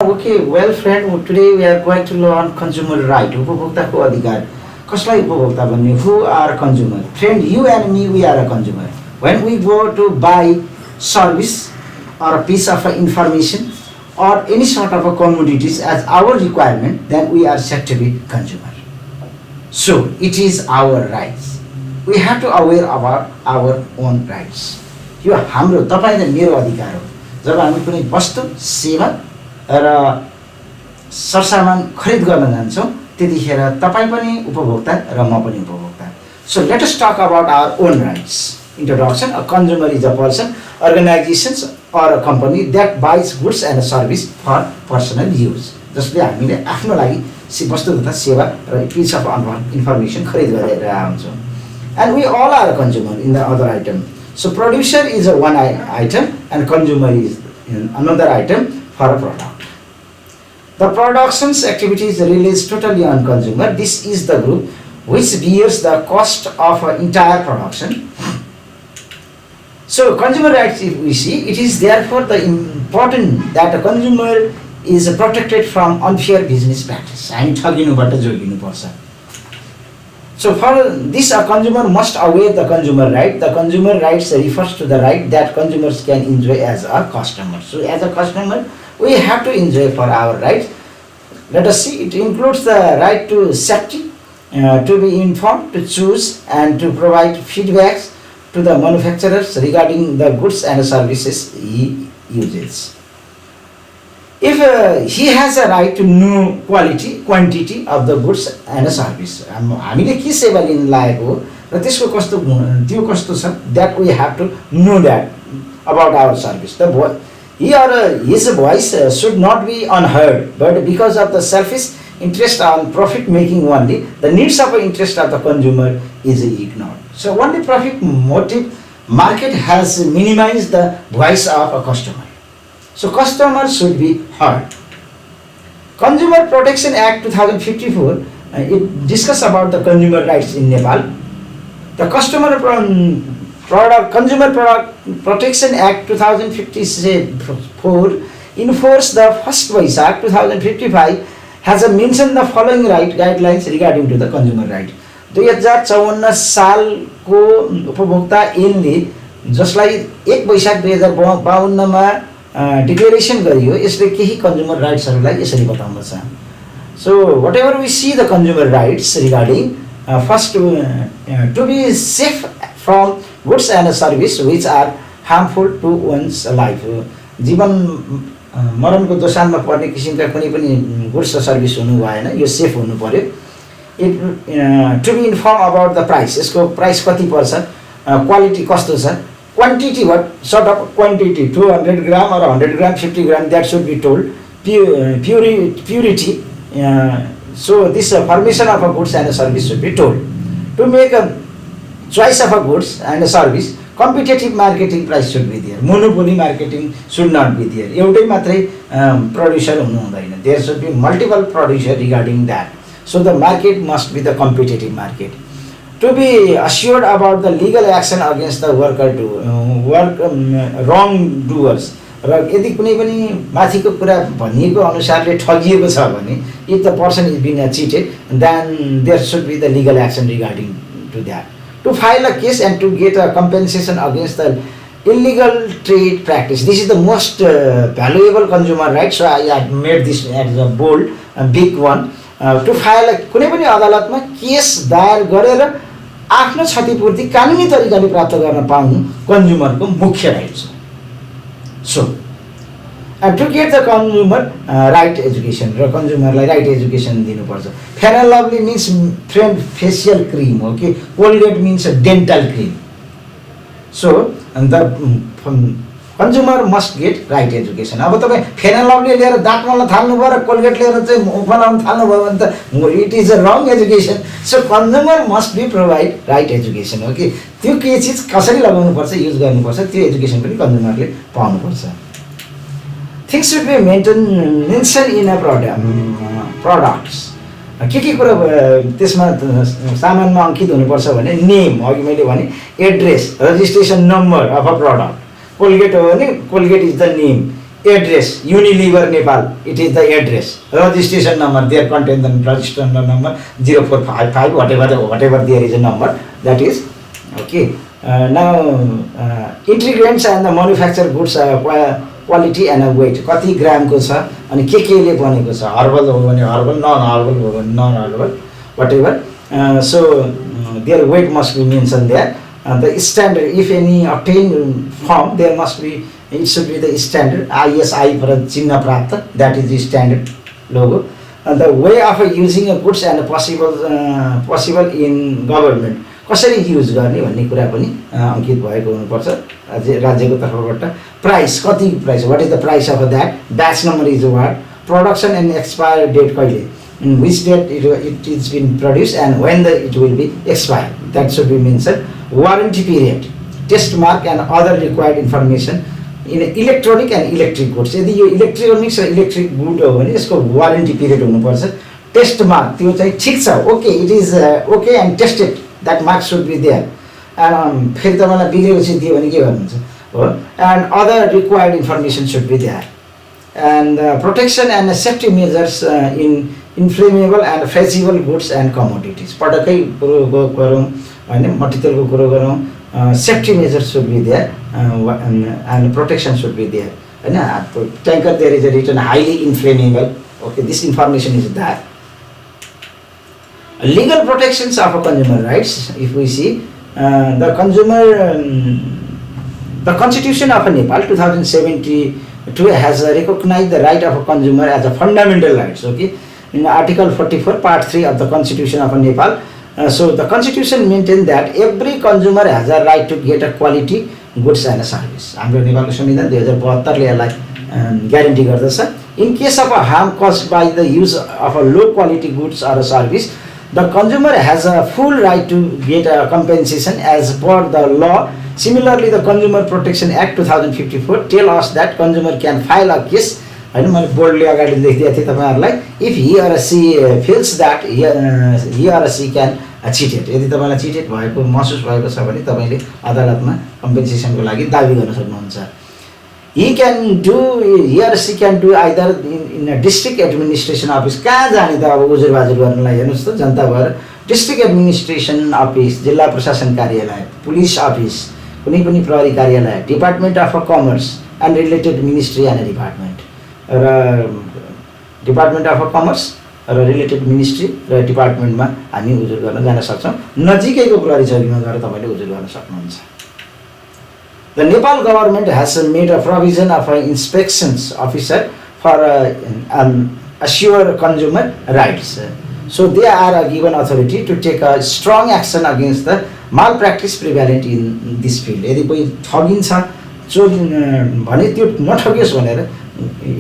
Okay, well friend, today we are going to learn consumer right. उपभोक्ताको अधिकार. कसलाई उपभोक्ता भन्ने? Who are consumer? Friend, you and me, we are a consumer. When we go to buy service or a piece of information or any sort of a commodities as our requirement, then we are said to be consumer. So it is our rights. We have to aware about our own rights. यो हाम्रो तपाईँ र मेरो अधिकार हो. जब हामी कुनै वस्तु सेवा र सरसामान खरिद गर्न जान्छौँ त्यतिखेर तपाईँ पनि उपभोक्ता र म पनि उपभोक्ता. So let us talk about our own rights. Introduction. A consumer is a person, organizations or a company that buys goods and service for personal use. जसले हामीले आफ्नो लागि वस्तु तथा सेवा र piece of information खरिद गरेर आउँछौँ. And we all are a consumer in the other item. So producer is a one item and consumer is another item for a product. The production's activities relies totally on consumer. This is the group which bears the cost of entire production. So consumer rights, if we see, it is therefore the important that the consumer is protected from unfair business practice. हामी ठगिनुबाट जोगिनुपर्छ. So for this, a consumer must aware the consumer right. The consumer rights refers to the right that consumers can enjoy as a customer. So as a customer, we have to enjoy for our rights. Let us see, it includes the right to safety, to be informed, to choose and to provide feedbacks to the manufacturers regarding the goods and services he uses. If he has a right to know quantity of the goods and service, हामीले के सेवा लिन लागेको हो र त्यसको त्यो कस्तो छ, that we have to know that about our service. He or his voice should not be unheard, but because of the selfish interest on profit making only, the needs of the interest of the consumer is ignored. So only profit motive market has minimized the voice of a customer. So customer should be heard. Consumer Protection Act 2054, it discusses about the consumer rights in Nepal. The Consumer Protection Act 2054 enforced the 1st Vaisakh 2055 has mentioned the following guidelines regarding to the consumer right. 2054 सालको उपभोक्ता ऐनले जसलाई 1 वैशाख 2052 मा declaration गरियो, यसले केही consumer राइट्सहरूलाई यसरी बताउँदछ. So whatever we see the consumer rights regarding first to be safe from goods and service which are harmful to one's life. जीवन मरणको दोसानमा पर्ने किसिमका कुनै पनि गुड्स र सर्भिस हुनु भएन, यो सेफ हुनु पर्यो. To be informed about the price, यसको प्राइस कति पर्छ, क्वालिटी कस्तो छ, quantity, what sort of quantity, 200 gram or 100 gram, 50 gram, that should be told. Purity, so this formation of a goods and a service should be told. To make a choice of a goods and a service, competitive marketing price should be there. Monopoly marketing should not be there. एउटै मात्रै producer हुनु हुँदैन. There should be multiple producer regarding that. So the market must be the competitive market. To be assured about the legal action against the wrongdoers. र यदि कुनै पनि माथिको कुरा भनिएको अनुसारले ठगिएको छ भने, if the person is being cheated, then there should be the legal action regarding to that. To file a case and to get a compensation against the illegal trade practice. This is the most valuable consumer right. So I have made this as a bold, big one. To file कुनै पनि अदालतमा case दायर गरेर आफ्नो क्षतिपूर्ति कानुनी तरिकाले प्राप्त गर्न पाउनु कन्ज्युमरको मुख्य राइट छ. So and to get the consumer right education, र कन्ज्युमरलाई राइट एजुकेसन दिनुपर्छ. Fair and lovely means facial cream, okay. Colgate means dental cream. So the consumer must get right education. अब तपाईँ फेयर एन्ड लभली लिएर दाँत मोल्न थाल्नुभयो र Colgate लिएर चाहिँ बनाउन थाल्नुभयो भने त it is a wrong education. So consumer must be provide right education, okay. त्यो के चिज कसरी लगाउनुपर्छ, युज गर्नुपर्छ, त्यो एजुकेसन पनि कन्ज्युमरले पाउनुपर्छ. Things should be mentioned in a products. के कुरा त्यसमा सामानमा अंकित हुनुपर्छ भने नेम, अघि मैले भने address, registration number of a product. Colgate हो भने Colgate is the name, address, Unilever Nepal, it is the address. Registration number, there contain the registration number 0455, whatever there is a number, that is, okay. Now, ingredients and the manufactured goods quality and weight. कति ग्रामको छ अनि के ले बनेको छ, herbal हो भने herbal, non herbal हो भने non herbal, whatever. So their weight must be mentioned there. The standard, if any obtained form, there must be, it should be the standard ISI for चिन्ह प्राप्त, that is the standard logo. The way of using a goods and possible in government, कसरी use गर्ने भन्ने कुरा पनि अंकित भएको हुनुपर्छ राज्यको तर्फबाट. प्राइस, कति price, what is the price of that, batch number is what, production and expire date कहिले, in which date it is been produced and when it will be expired, that should be mentioned. Warranty period, test mark and other required information in electronic and electric goods. यदि यो electronics र electric good हो भने यसको warranty period हुनुपर्छ. Test mark, त्यो चाहिँ ठिक छ, okay, it is okay and tested, that mark should be there. And फेरि तपाईँलाई बिग्रेपछि दियो भने के गर्नुहुन्छ हो. And other required information should be there. And protection and safety measures in inflammable and flexible goods and commodities. पटक्कै कुरो गरौँ होइन, मट्टितेलको कुरो गरौँ, safety measures should be there and protection should be there होइन. Tanker there is a return highly inflammable, okay, this information is there. Legal protections of consumer rights, if we see the Constitution of Nepal 2072 has recognized the right of a consumer as a fundamental rights, okay, in Article 44 Part 3 of the Constitution of Nepal. So the Constitution maintains that every consumer has a right to get a quality goods and a service. हाम्रो नेपालको संविधान 2072 ले यसलाई guarantee गर्दछ. In case of a harm caused by the use of a low quality goods or a service, the consumer has a full right to get a compensation as per the law. Similarly, the Consumer Protection Act 2054 tell us that consumer can file a case, हैन, मैले बोर्डले अगाडि लेखिदिएको थिएँ तपाईहरुलाई, if he or she feels that he or she can cheated. यदि तपाईलाई cheated भएको महसुस भएको छ भने तपाईले अदालतमा कम्पेन्सेसनको लागि दाबी गर्न सक्नुहुन्छ. He or she can do either in a district administration office. कहाँ जाने त अब उजुर बाजुर गर्नलाई, हेर्नुस् त जनता भएर. डिस्ट्रिक्ट एडमिनिस्ट्रेसन अफिस, जिल्ला प्रशासन कार्यालय, पुलिस अफिस, कुनै पनि प्रहरी कार्यालय, department of commerce and related ministry and department, र डिपार्टमेन्ट अफ कमर्स र रिलेटेड मिनिस्ट्री र डिपार्टमेन्टमा हामी उजुर गर्न जान सक्छौँ. नजिकैको प्रहरी चौकीमा गएर तपाईले उजुर गर्न सक्नुहुन्छ. The Nepal government has made a provision of an inspections officer for assure consumer rights. So they are given authority to take a strong action against the malpractice prevalent in this field. यदि कोही ठगिन्छ भने त्यो नठगियोस् भनेर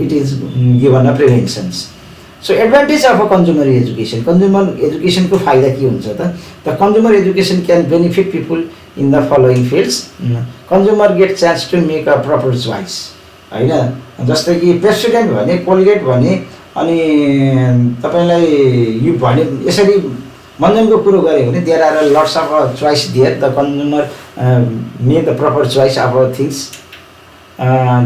it is given a preventions. So advantage of a consumer education. Consumer education को फाइदा के हुन्छ त? The consumer education can benefit people in the following fields. Consumer get chance to make a proper choice. हैन, जस्तै कि president भने, Colgate भने, अनि तपाईलाई यो भने यसरी मनजनको कुरो गरे भने there are lots of choice there. The consumer make the proper choice about things.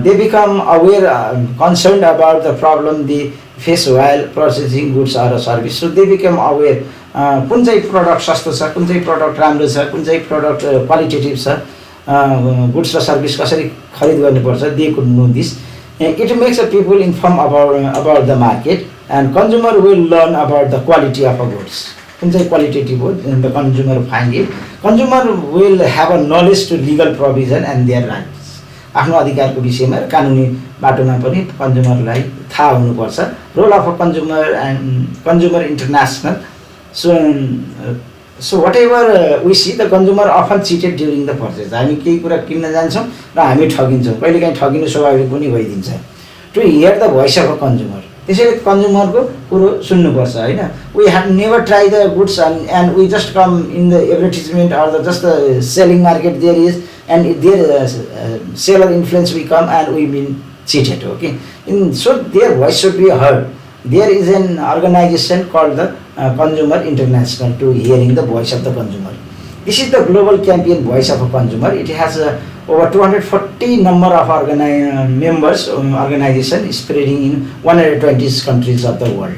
They become aware, concerned about the problem they face while processing goods or a service. So they become aware. कुन चाहिँ product सस्तो छ, कुन चाहिँ product राम्रो छ, कुन चाहिँ प्रडक्ट क्वालिटेटिभ छ, गुड्स र सर्भिस कसरी खरिद गर्नुपर्छ. They could know this. It makes the people inform about the market, and consumer will learn about the quality of a goods. कुन चाहिँ क्वालिटेटिभ हो, the consumer find it. Consumer will have a knowledge to legal provision and their rights. आफ्नो अधिकारको विषयमा कानुनी बाटोमा पनि कन्ज्युमरलाई थाहा हुनुपर्छ. Role of a consumer and consumer international. So whatever we see, the consumer often cheated during the purchase. हामी केही कुरा किन्न जान्छौँ र हामी ठगिन्छौँ, कहिलेकाहीँ ठगिनु स्वाभाविक पनि भइदिन्छ. To hear the voice of a consumer. त्यसैले कन्ज्युमरको कुरो सुन्नुपर्छ हैन. We have never tried the goods and we just come in the advertisement or just the selling market there is, and their seller influence we come and we been cheated, okay. So their voice should be heard. There is an organization called the Consumer International to hearing the voice of the consumer. This is the global campaign Voice of a Consumer. It has over 240 number of members organization spreading in 120 countries of the world.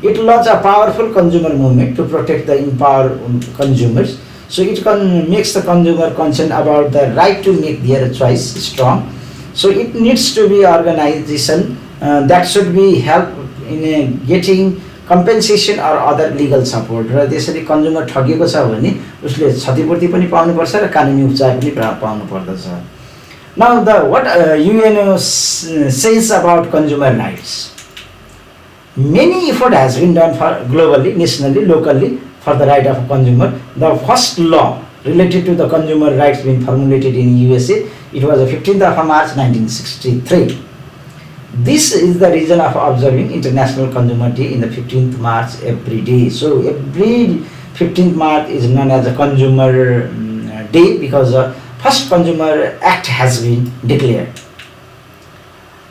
It launched a powerful consumer movement to protect the empowered consumers. So it makes the consumer concerned about the right to make their choice strong. So it needs to be organization that should be help in getting compensation or other legal support. र त्यसरी consumer ठगिएको छ भने उसले क्षतिपूर्ति पनि पाउनुपर्छ र कानुनी उपचार पनि पाउनु पर्दछ. Now what UNO says about consumer rights. Many effort has been done for globally, nationally, locally for the right of a consumer. The first law related to the consumer rights being formulated in USA, it was the 15th of March 1963. This is the reason of observing International Consumer Day in the 15th March every day. So every 15th March is known as a Consumer Day because the first Consumer Act has been declared.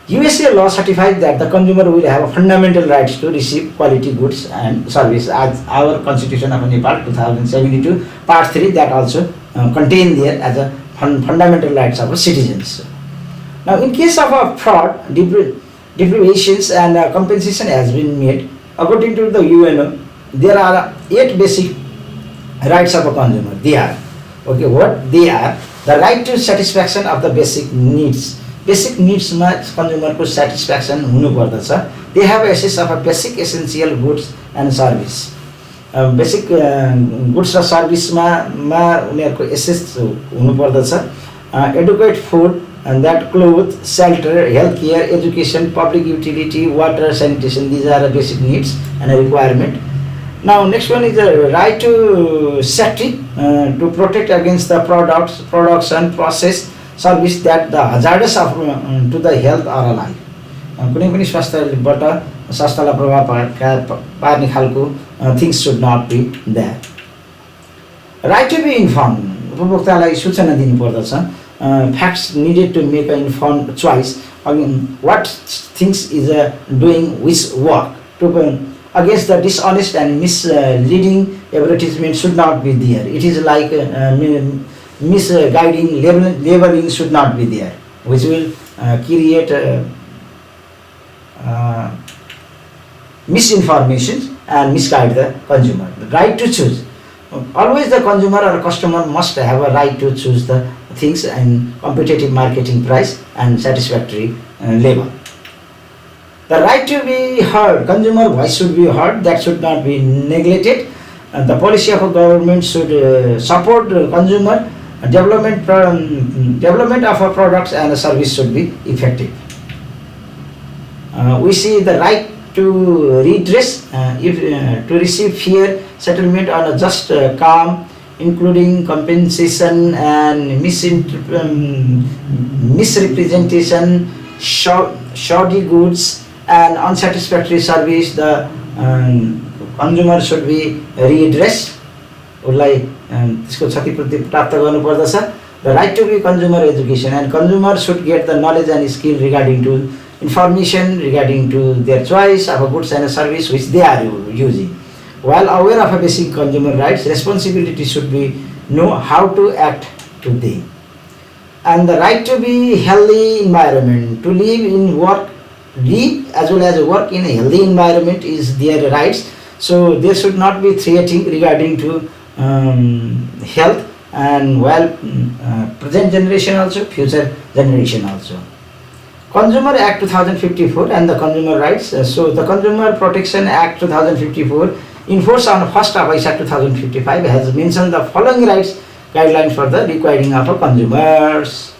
USA law certifies that the consumer will have fundamental rights to receive quality goods and service, as our Constitution of Nepal 2072 Part 3 that also contained there as a fundamental rights of citizens. Now in case of a fraud, deprivations and compensation has been made. According to the UNO, there are 8 basic rights of a consumer. They are, okay, what they are: the right to satisfaction of the basic needs. Basic needs ma consumer ko satisfaction hunu पर्दछ. They have access of a basic essential goods and service. Basic goods र service मा उनीहरुको access हुनु पर्दछ. Adequate food and that clothes, shelter, health care, education, public utility, water, sanitation. These are the basic needs and a requirement. Now next one is the right to safety, to protect against the production, process, service that the hazardous of to the health or alive. कुनै पनि स्वास्थ्यलाई प्रभाव पार्ने खालको things should not be there. Right to be informed, उपभोक्तालाई सूचना दिनु पर्दछ. Facts needed to make an informed choice again what things is doing which work. To against the dishonest and misleading advertisement should not be there. It is like misguiding labeling should not be there, which will create misinformation and misguide the consumer. The right to choose. Always the consumer or customer must have a right to choose the things and competitive marketing price and satisfactory label. The right to be heard. Consumer voice should be heard. That should not be neglected. The policy of a government should support consumer development of a products and a service should be effective. We see the right to redress, to receive fair settlement on a just calm, including compensation and misrepresentation, shoddy goods and unsatisfactory service. The consumer should be redressed. The right to be consumer education, and consumer should get the knowledge and skill regarding to information regarding to their choice of a goods and a service which they are using. While aware of a basic consumer rights, responsibility should be know how to act today. And the right to be healthy environment, to live as well as work in a healthy environment is their rights. So they should not be threatening regarding to health and present generation also, future generation also. Consumer Act 2054 and the Consumer Rights. So the Consumer Protection Act 2054 enforced on 1st of August 2055 has mentioned the following rights guidelines for the requiring of consumers.